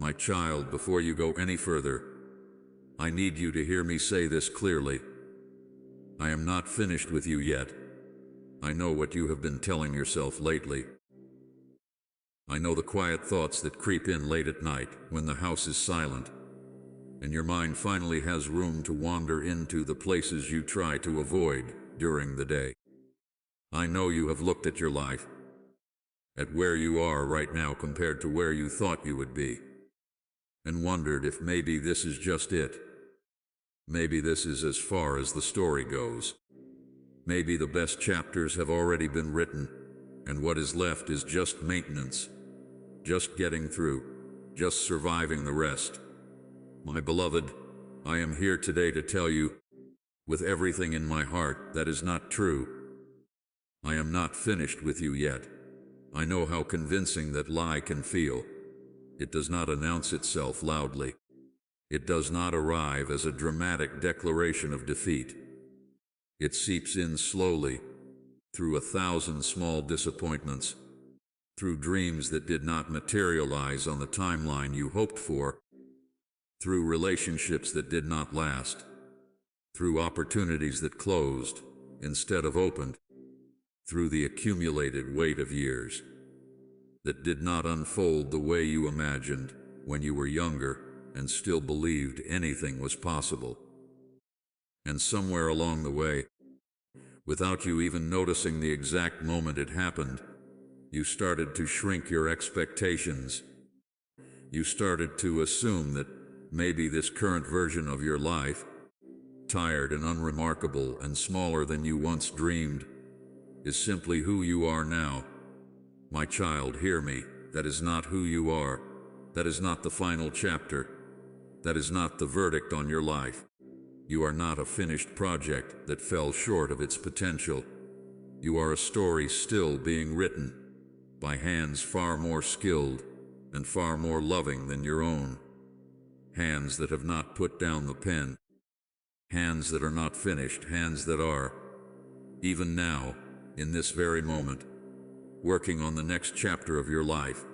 My child, before you go any further, I need you to hear me say this clearly. I am not finished with you yet. I know what you have been telling yourself lately. I know the quiet thoughts that creep in late at night when the house is silent, and your mind finally has room to wander into the places you try to avoid during the day. I know you have looked at your life, at where you are right now compared to where you thought you would be, and wondered if maybe this is just it. Maybe this is as far as the story goes. Maybe the best chapters have already been written, and what is left is just maintenance, just getting through, just surviving the rest. My beloved, I am here today to tell you, with everything in my heart, that is not true. I am not finished with you yet. I know how convincing that lie can feel. It does not announce itself loudly. It does not arrive as a dramatic declaration of defeat. It seeps in slowly, through 1,000 small disappointments, through dreams that did not materialize on the timeline you hoped for, through relationships that did not last, through opportunities that closed instead of opened, through the accumulated weight of years that did not unfold the way you imagined when you were younger and still believed anything was possible. And somewhere along the way, without you even noticing the exact moment it happened, you started to shrink your expectations. You started to assume that maybe this current version of your life, tired and unremarkable and smaller than you once dreamed, is simply who you are now. My child, hear me. That is not who you are. That is not the final chapter. That is not the verdict on your life. You are not a finished project that fell short of its potential. You are a story still being written by hands far more skilled and far more loving than your own. Hands that have not put down the pen. Hands that are not finished. Hands that are, even now, in this very moment, working on the next chapter of your life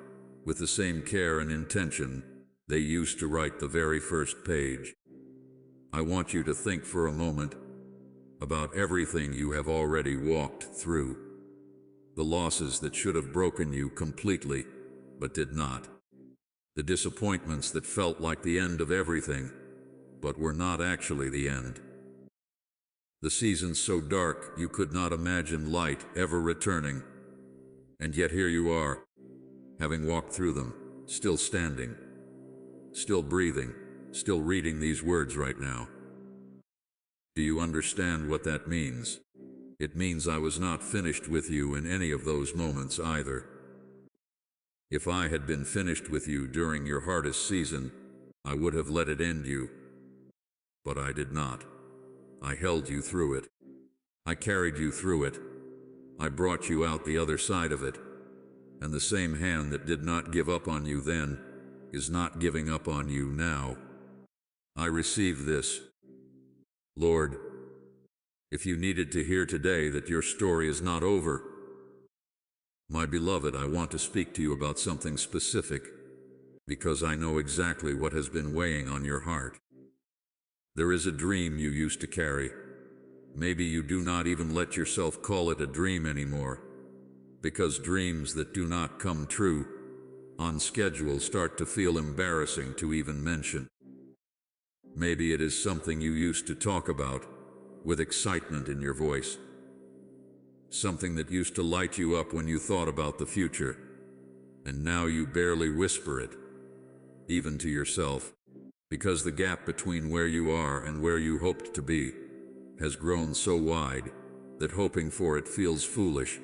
with the same care and intention they used to write the very first page. I want you to think for a moment about everything you have already walked through, the losses that should have broken you completely, but did not, the disappointments that felt like the end of everything, but were not actually the end, the seasons so dark you could not imagine light ever returning, and yet here you are, having walked through them, still standing, still breathing, still reading these words right now. Do you understand what that means? It means I was not finished with you in any of those moments either. If I had been finished with you during your hardest season, I would have let it end you. But I did not. I held you through it. I carried you through it. I brought you out the other side of it. And the same hand that did not give up on you then is not giving up on you now. I receive this. Lord, if you needed to hear today that your story is not over, my beloved, I want to speak to you about something specific, because I know exactly what has been weighing on your heart. There is a dream you used to carry. Maybe you do not even let yourself call it a dream anymore, because dreams that do not come true on schedule start to feel embarrassing to even mention. Maybe it is something you used to talk about with excitement in your voice, something that used to light you up when you thought about the future, and now you barely whisper it, even to yourself, because the gap between where you are and where you hoped to be has grown so wide that hoping for it feels foolish.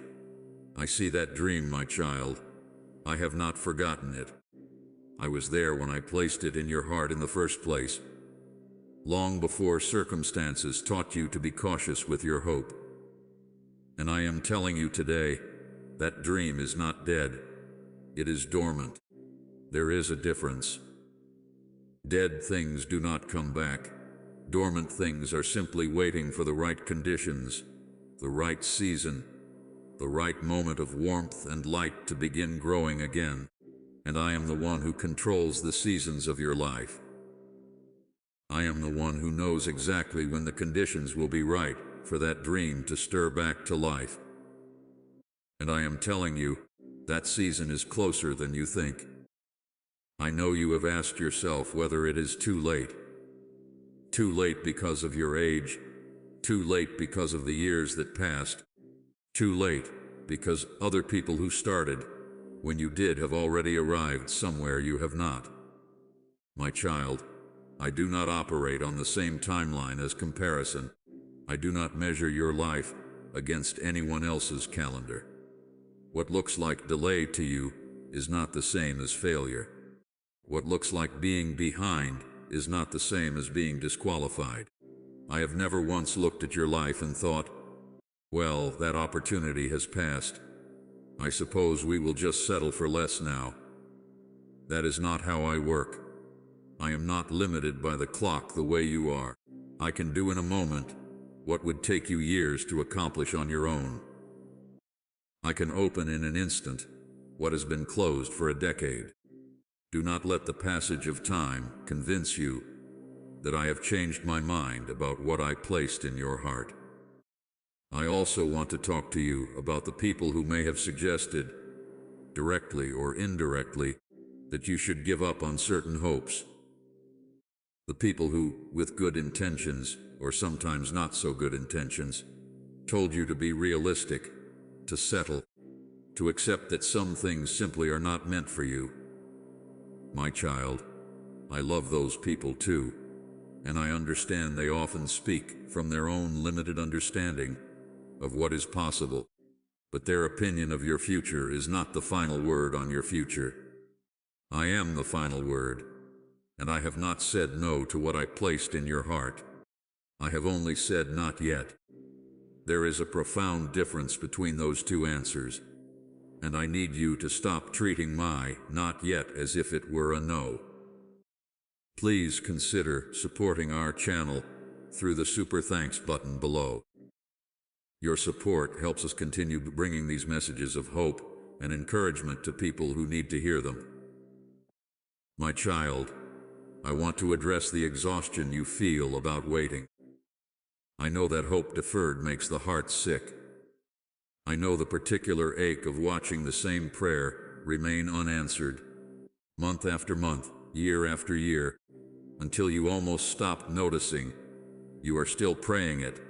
I see that dream, my child. I have not forgotten it. I was there when I placed it in your heart in the first place, long before circumstances taught you to be cautious with your hope. And I am telling you today, that dream is not dead. It is dormant. There is a difference. Dead things do not come back. Dormant things are simply waiting for the right conditions, the right season, the right moment of warmth and light to begin growing again. and I am the one who controls the seasons of your life. I am the one who knows exactly when the conditions will be right for that dream to stir back to life. And I am telling you, that season is closer than you think. I know you have asked yourself whether it is too late. Too late because of your age, too late because of the years that passed, too late because other people who started when you did have already arrived somewhere you have not. My child, I do not operate on the same timeline as comparison. I do not measure your life against anyone else's calendar. What looks like delay to you is not the same as failure. What looks like being behind is not the same as being disqualified. I have never once looked at your life and thought, well, that opportunity has passed. I suppose we will just settle for less now. That is not how I work. I am not limited by the clock the way you are. I can do in a moment what would take you years to accomplish on your own. I can open in an instant what has been closed for a decade. Do not let the passage of time convince you that I have changed my mind about what I placed in your heart. I also want to talk to you about the people who may have suggested, directly or indirectly, that you should give up on certain hopes. The people who, with good intentions, or sometimes not so good intentions, told you to be realistic, to settle, to accept that some things simply are not meant for you. My child, I love those people too, and I understand they often speak from their own limited understanding of what is possible, but their opinion of your future is not the final word on your future. I am the final word, and I have not said no to what I placed in your heart. I have only said not yet. There is a profound difference between those two answers, and I need you to stop treating my not yet as if it were a no. Please consider supporting our channel through the Super Thanks button below. Your support helps us continue bringing these messages of hope and encouragement to people who need to hear them. My child, I want to address the exhaustion you feel about waiting. I know that hope deferred makes the heart sick. I know the particular ache of watching the same prayer remain unanswered, month after month, year after year, until you almost stop noticing you are still praying it,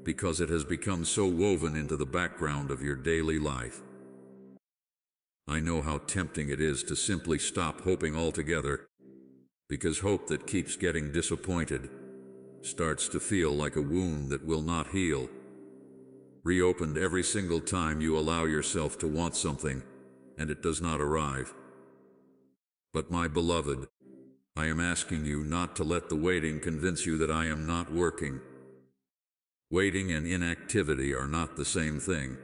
because it has become so woven into the background of your daily life. I know how tempting it is to simply stop hoping altogether, because hope that keeps getting disappointed starts to feel like a wound that will not heal, reopened every single time you allow yourself to want something and it does not arrive. But my beloved, I am asking you not to let the waiting convince you that I am not working. Waiting and inactivity are not the same thing.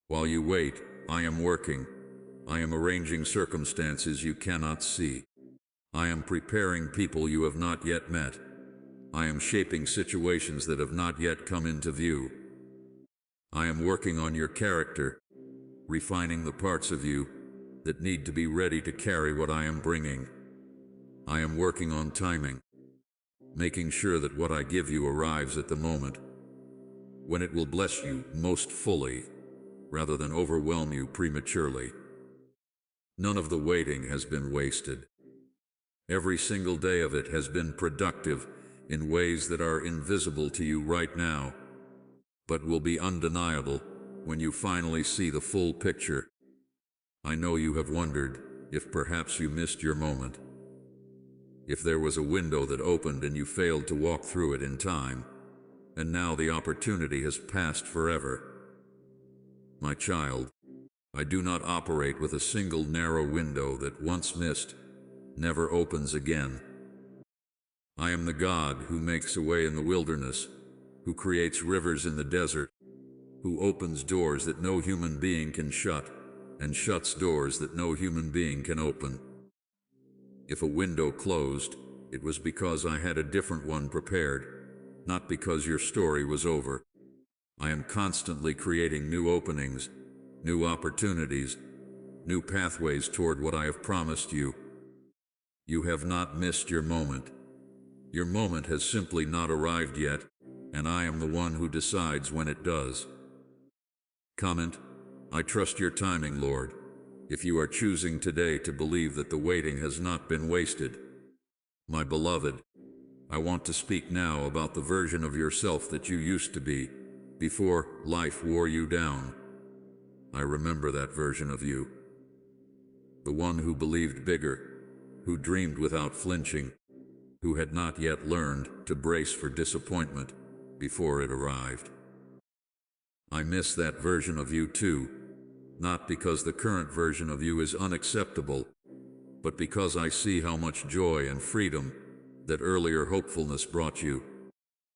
While you wait, I am working. I am arranging circumstances you cannot see. I am preparing people you have not yet met. I am shaping situations that have not yet come into view. I am working on your character, refining the parts of you that need to be ready to carry what I am bringing. I am working on timing, making sure that what I give you arrives at the moment, when it will bless you most fully, rather than overwhelm you prematurely. None of the waiting has been wasted. Every single day of it has been productive in ways that are invisible to you right now, but will be undeniable when you finally see the full picture. I know you have wondered if perhaps you missed your moment, if there was a window that opened and you failed to walk through it in time, and now the opportunity has passed forever. My child, I do not operate with a single narrow window that once missed never opens again. I am the God who makes a way in the wilderness, who creates rivers in the desert, who opens doors that no human being can shut, and shuts doors that no human being can open. If a window closed, it was because I had a different one prepared, not because your story was over. I am constantly creating new openings, new opportunities, new pathways toward what I have promised you. You have not missed your moment. Your moment has simply not arrived yet, and I am the one who decides when it does. Comment: I trust your timing, Lord, if you are choosing today to believe that the waiting has not been wasted. My beloved, I want to speak now about the version of yourself that you used to be, before life wore you down. I remember that version of you. The one who believed bigger, who dreamed without flinching, who had not yet learned to brace for disappointment before it arrived. I miss that version of you too, not because the current version of you is unacceptable, but because I see how much joy and freedom that earlier hopefulness brought you,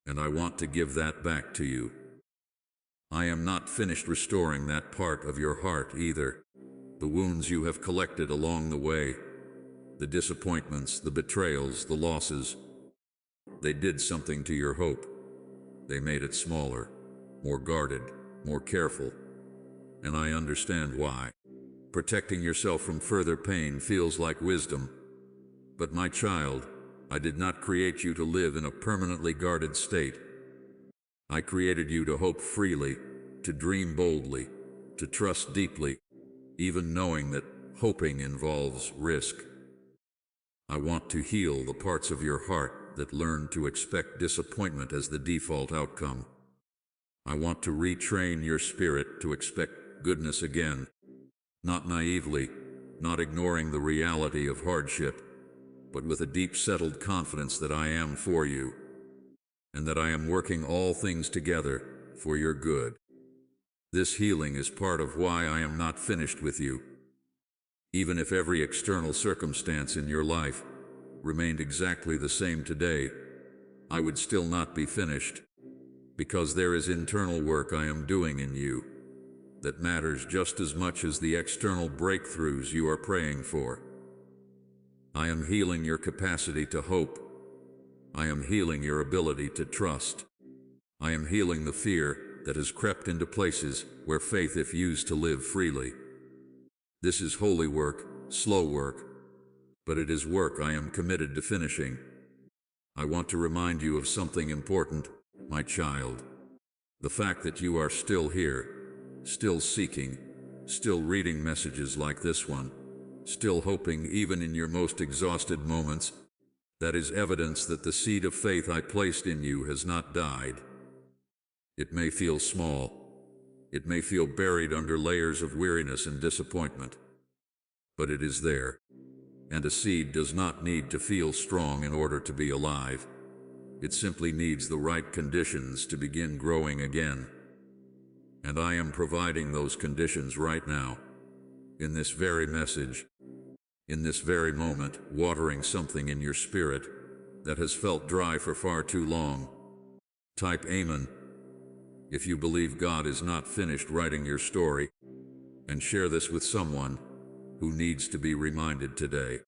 and I want to give that back to you. I am not finished restoring that part of your heart either. The wounds you have collected along the way, the disappointments, the betrayals, the losses, they did something to your hope. They made it smaller, more guarded, more careful, and I understand why. Protecting yourself from further pain feels like wisdom. But my child, I did not create you to live in a permanently guarded state. I created you to hope freely, to dream boldly, to trust deeply, even knowing that hoping involves risk. I want to heal the parts of your heart that learn to expect disappointment as the default outcome. I want to retrain your spirit to expect goodness again, not naively, not ignoring the reality of hardship, but with a deep settled confidence that I am for you, and that I am working all things together for your good. This healing is part of why I am not finished with you. Even if every external circumstance in your life remained exactly the same today, I would still not be finished, because there is internal work I am doing in you that matters just as much as the external breakthroughs you are praying for. I am healing your capacity to hope. I am healing your ability to trust. I am healing the fear that has crept into places where faith is used to live freely. This is holy work, slow work, but it is work I am committed to finishing. I want to remind you of something important, my child. The fact that you are still here, still seeking, still reading messages like this one, still hoping even in your most exhausted moments, that is evidence that the seed of faith I placed in you has not died. It may feel small. It may feel buried under layers of weariness and disappointment, but it is there. And a seed does not need to feel strong in order to be alive. It simply needs the right conditions to begin growing again. And I am providing those conditions right now, in this very message, in this very moment, watering something in your spirit that has felt dry for far too long. Type Amen if you believe God is not finished writing your story, and share this with someone who needs to be reminded today.